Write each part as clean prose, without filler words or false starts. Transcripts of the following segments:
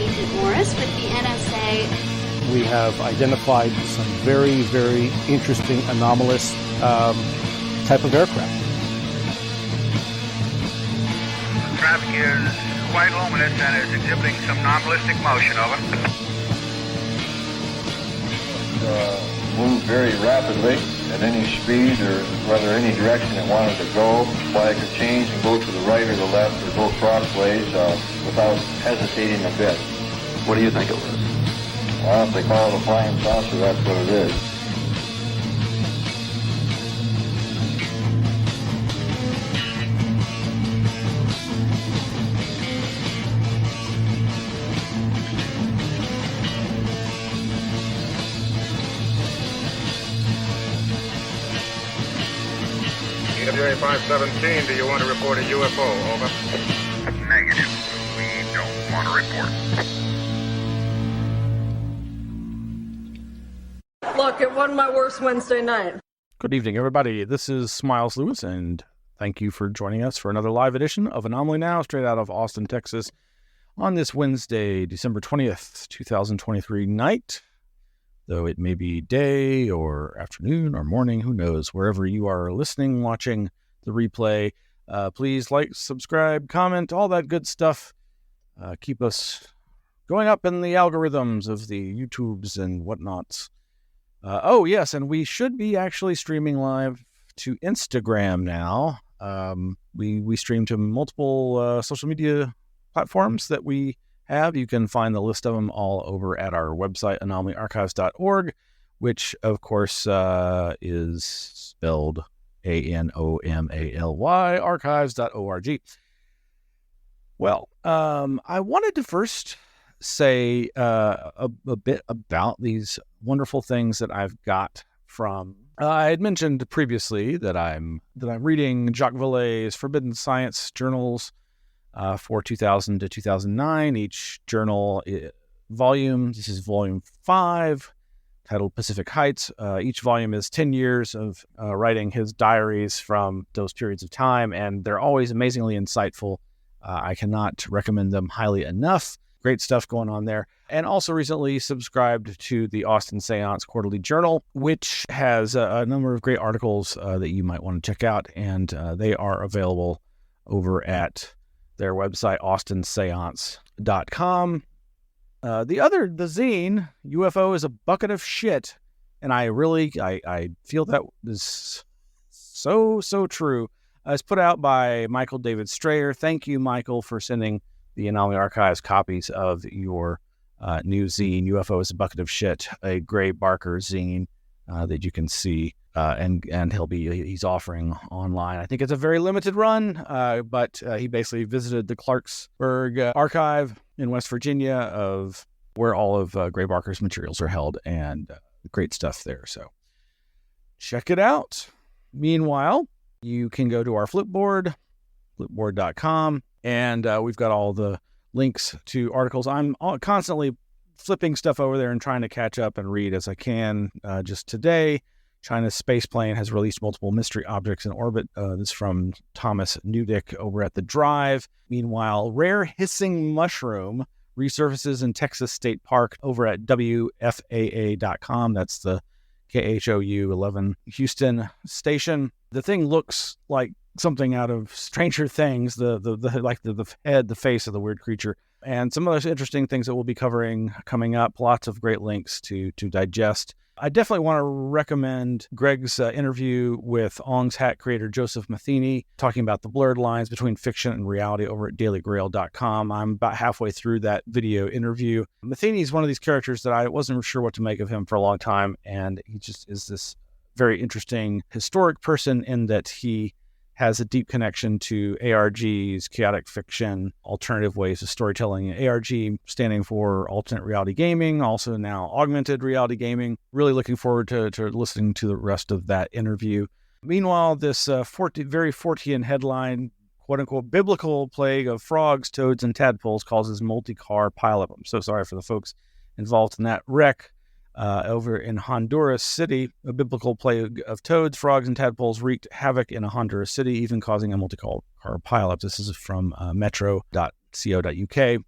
Agent Morris with the NSA. We have identified some very, very interesting anomalous type of aircraft. The traffic is quite luminous and is exhibiting some non-ballistic motion. Over. Move very rapidly at any speed or whether any direction it wanted to go. Why it could change and go to the right or the left or go crossways without hesitating a bit. What do you think it was? Well, if they call it a flying saucer, that's what it is. Aviary 517, do you want to report a UFO? Over. Negative. We don't want to report. Look, it wasn't my worst Wednesday night. Good evening, everybody. This is Miles Lewis, and thank you for joining us for another live edition of Anomaly-NOW, straight out of Austin, Texas, on this Wednesday, December 20th, 2023 night. Though it may be day or afternoon or morning, who knows, wherever you are listening, watching the replay, please like, subscribe, comment, all that good stuff. Keep us going up in the algorithms of the YouTubes and whatnots. Oh, yes, and we should be actually streaming live to Instagram now. We stream to multiple social media platforms that we have. You can find the list of them all over at our website, anomalyarchives.org, which, of course, is spelled ANOMALY, archives.org. Well, I wanted to first say a bit about these wonderful things that I've got from... I had mentioned previously that I'm reading Jacques Vallée's Forbidden Science journals for 2000 to 2009. Each journal volume, this is volume 5, titled Pacific Heights. Each volume is 10 years of writing his diaries from those periods of time, and they're always amazingly insightful. I cannot recommend them highly enough. Great stuff going on there. And also recently subscribed to the Austin SÉANCE Quarterly Journal, which has a number of great articles that you might want to check out, and they are available over at their website, austinseance.com. The zine, UFO is a bucket of shit. And I feel that is so true. It's put out by Michael David Strayer. Thank you, Michael, for sending the Anomaly Archives copies of your new zine, UFO is a bucket of shit, a Gray Barker zine that you can see. And he's offering online. I think it's a very limited run, but he basically visited the Clarksburg archive in West Virginia, of where all of Gray Barker's materials are held, and great stuff there. So check it out. Meanwhile, you can go to our Flipboard, flipboard.com, and we've got all the links to articles. I'm constantly flipping stuff over there and trying to catch up and read as I can. Just today, China's space plane has released multiple mystery objects in orbit. This is from Thomas Newdick over at The Drive. Meanwhile, rare hissing mushroom resurfaces in Texas State Park over at WFAA.com. That's the KHOU 11 Houston station. The thing looks like something out of Stranger Things, the head, the face of the weird creature. And some other interesting things that we'll be covering coming up. Lots of great links to digest. I definitely want to recommend Greg's interview with Ong's Hat creator Joseph Matheny, talking about the blurred lines between fiction and reality over at dailygrail.com. I'm about halfway through that video interview. Matheny is one of these characters that I wasn't sure what to make of him for a long time, and he just is this very interesting historic person in that he has a deep connection to ARGs, chaotic fiction, alternative ways of storytelling. ARG standing for alternate reality gaming, also now augmented reality gaming. Really looking forward to listening to the rest of that interview. Meanwhile, this very Fortean headline, quote-unquote, biblical plague of frogs, toads, and tadpoles causes multi-car pileup. I'm so sorry for the folks involved in that wreck. Over in Honduras City, a biblical plague of toads, frogs, and tadpoles wreaked havoc in a Honduras city, even causing a multi-car pileup. This is from metro.co.uk.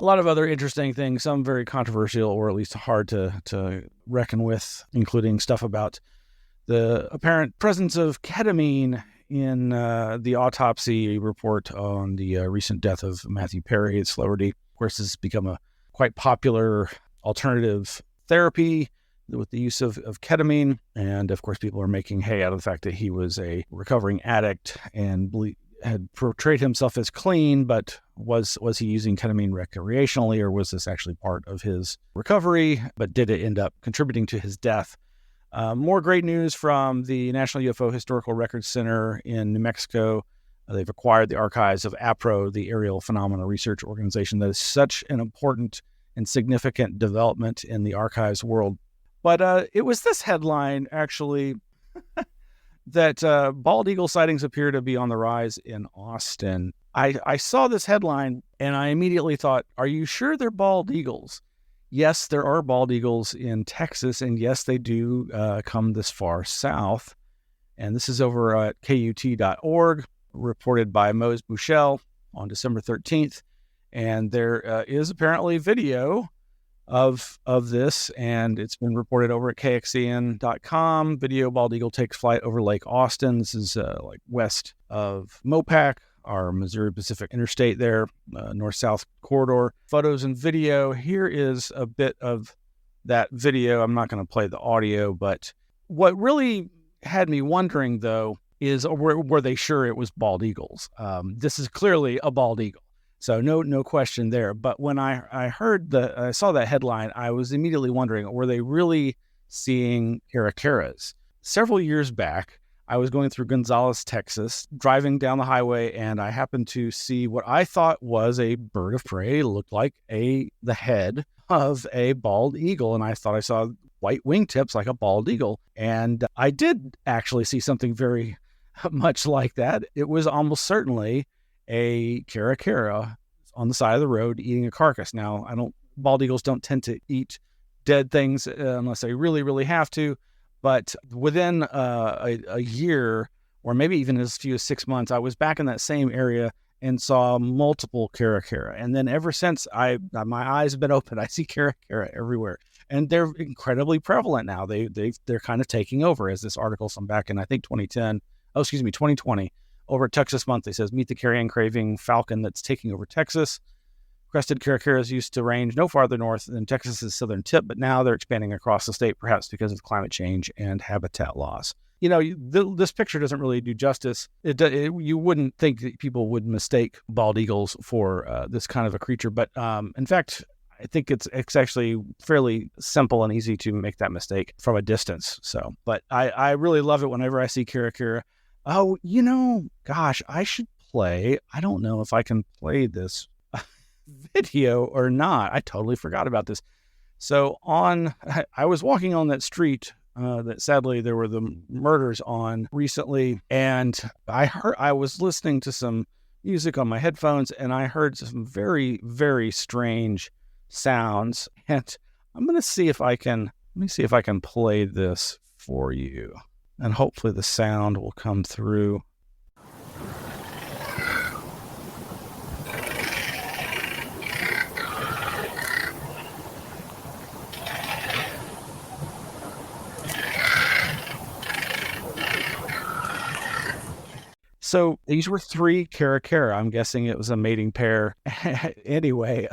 A lot of other interesting things, some very controversial or at least hard to reckon with, including stuff about the apparent presence of ketamine in the autopsy report on the recent death of Matthew Perry, a celebrity. Of course, this has become a quite popular alternative therapy with the use of ketamine. And of course, people are making hay out of the fact that he was a recovering addict and had portrayed himself as clean, but was he using ketamine recreationally, or was this actually part of his recovery? But did it end up contributing to his death? More great news from the National UFO Historical Records Center in New Mexico. They've acquired the archives of APRO, the Aerial Phenomena Research Organization. That is such an important and significant development in the archives world. But it was this headline, actually, that bald eagle sightings appear to be on the rise in Austin. I saw this headline, and I immediately thought, are you sure they're bald eagles? Yes, there are bald eagles in Texas, and yes, they do come this far south. And this is over at KUT.org, reported by Mose Bushell on December 13th. And there is apparently video of this, and it's been reported over at KXCN.com. Video: bald eagle takes flight over Lake Austin. This is like west of Mopac, our Missouri Pacific Interstate there, north-south corridor. Photos and video. Here is a bit of that video. I'm not going to play the audio, but what really had me wondering, though, is were they sure it was bald eagles? This is clearly a bald eagle. So no question there. But when I saw that headline, I was immediately wondering, were they really seeing caracaras? Several years back, I was going through Gonzales, Texas, driving down the highway, and I happened to see what I thought was a bird of prey. It looked like the head of a bald eagle, and I thought I saw white wingtips like a bald eagle. And I did actually see something very much like that. It was almost certainly a caracara on the side of the road eating a carcass. Now, bald eagles don't tend to eat dead things unless they really, really have to. But within a year, or maybe even as few as 6 months, I was back in that same area and saw multiple caracara. And then ever since, my eyes have been open. I see caracara everywhere, and they're incredibly prevalent now. They're kind of taking over, as this article from back in, I think, 2020, over at Texas Monthly says, meet the carrion craving falcon that's taking over Texas. Crested caracaras used to range no farther north than Texas's southern tip, but now they're expanding across the state, perhaps because of climate change and habitat loss. You know, this picture doesn't really do justice. You wouldn't think that people would mistake bald eagles for this kind of a creature, but in fact, I think it's actually fairly simple and easy to make that mistake from a distance. So, but I really love it whenever I see caracara. Oh, gosh, I should play. I don't know if I can play this video or not. I totally forgot about this. So I was walking on that street that sadly there were the murders on recently, and I was listening to some music on my headphones, and I heard some very, very strange sounds. And I'm going to see if I can play this for you. And hopefully the sound will come through. So these were 3 caracara. I'm guessing it was a mating pair. Anyway,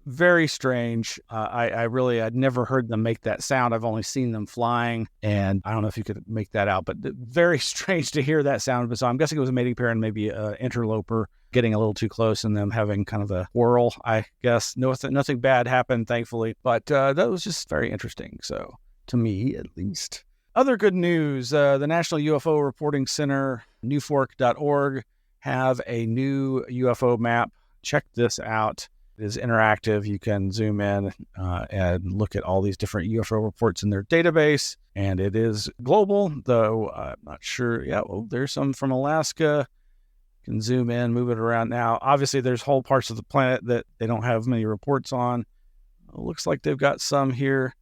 very strange. I'd never heard them make that sound. I've only seen them flying, and I don't know if you could make that out, but very strange to hear that sound. So I'm guessing it was a mating pair and maybe an interloper getting a little too close and them having kind of a whirl, I guess. Nothing bad happened, thankfully, but that was just very interesting. So to me, at least. Other good news, the National UFO Reporting Center, newfork.org, have a new UFO map. Check this out. It is interactive. You can zoom in and look at all these different UFO reports in their database. And it is global, though I'm not sure. Yeah, well, there's some from Alaska. You can zoom in, move it around. Now, obviously, there's whole parts of the planet that they don't have many reports on. It looks like they've got some here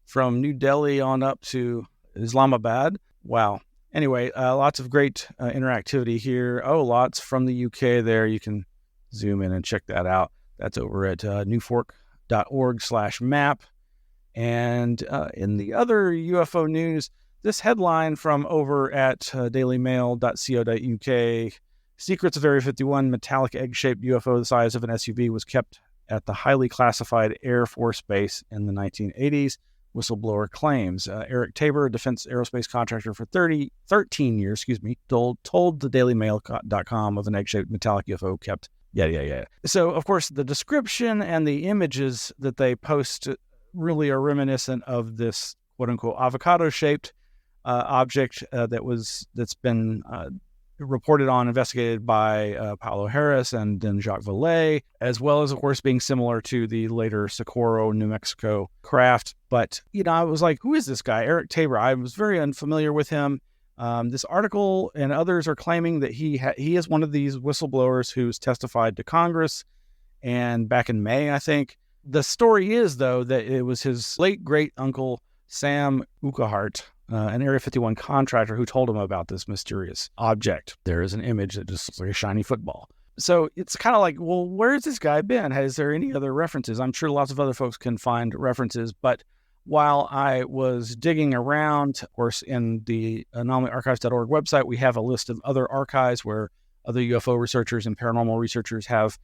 from New Delhi on up to Islamabad. Wow. Anyway, lots of great interactivity here. Oh, lots from the UK there. You can zoom in and check that out. That's over at newfork.org/map. And in the other UFO news, this headline from over at dailymail.co.uk, secrets of Area 51 metallic egg-shaped UFO the size of an SUV was kept at the highly classified Air Force Base in the 1980s. Whistleblower claims. Eric Tabor, a defense aerospace contractor for 13 years, told the dailymail.com of an egg-shaped metallic UFO kept. Yeah. So, of course, the description and the images that they post really are reminiscent of this quote-unquote avocado-shaped object that's been reported on, investigated by Paulo Harris and then Jacques Vallée, as well as, of course, being similar to the later Socorro, New Mexico craft. But, I was like, who is this guy? Eric Tabor. I was very unfamiliar with him. This article and others are claiming that he is one of these whistleblowers who's testified to Congress, and back in May, I think. The story is, though, that it was his late great-uncle, Sam Urquhart, an Area 51 contractor, who told him about this mysterious object. There is an image that just looks like a shiny football. So it's kind of like, well, where's this guy been? Is there any other references? I'm sure lots of other folks can find references, but while I was digging around, of course, in the anomalyarchives.org website, we have a list of other archives where other UFO researchers and paranormal researchers have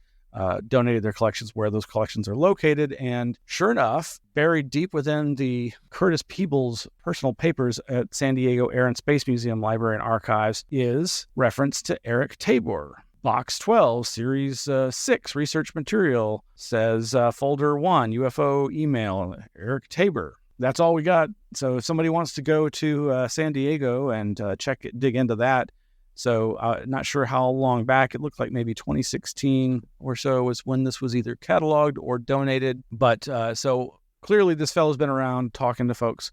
donated their collections, where those collections are located. And sure enough, buried deep within the Curtis Peebles personal papers at San Diego Air and Space Museum Library and Archives is reference to Eric Tabor. Box 12, Series 6, research material, says Folder 1, UFO email, Eric Tabor. That's all we got. So if somebody wants to go to San Diego and dig into that. So not sure how long back. It looked like maybe 2016 or so was when this was either cataloged or donated. But so clearly this fellow's been around talking to folks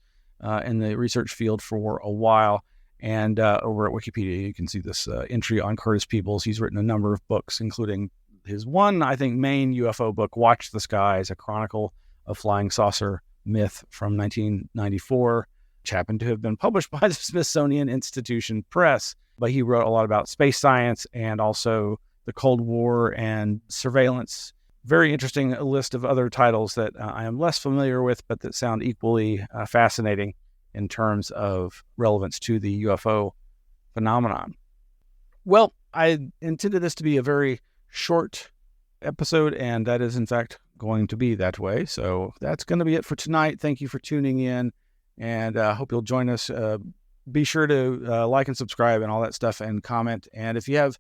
in the research field for a while. And over at Wikipedia, you can see this entry on Curtis Peebles. He's written a number of books, including his one, I think, main UFO book, Watch the Skies, a chronicle of flying saucer myth from 1994, which happened to have been published by the Smithsonian Institution Press. But he wrote a lot about space science and also the Cold War and surveillance. Very interesting list of other titles that I am less familiar with, but that sound equally fascinating in terms of relevance to the UFO phenomenon. Well, I intended this to be a very short episode, and that is, in fact, going to be that way. So that's going to be it for tonight. Thank you for tuning in, and I hope you'll join us. Be sure to like and subscribe and all that stuff and comment. And if you have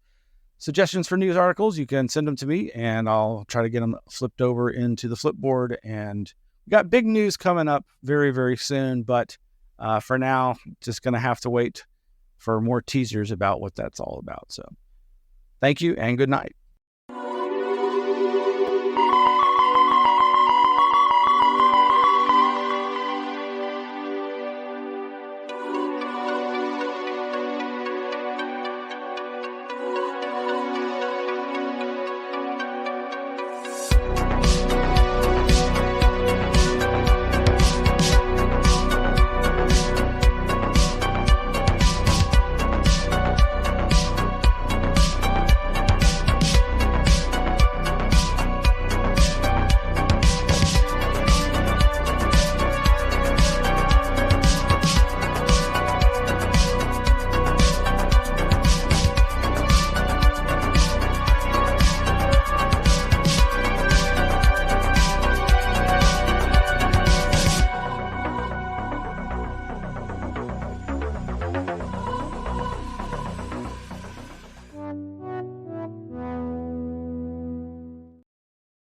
suggestions for news articles, you can send them to me, and I'll try to get them flipped over into the Flipboard. And we got big news coming up very, very soon, but for now, just going to have to wait for more teasers about what that's all about. So thank you and good night.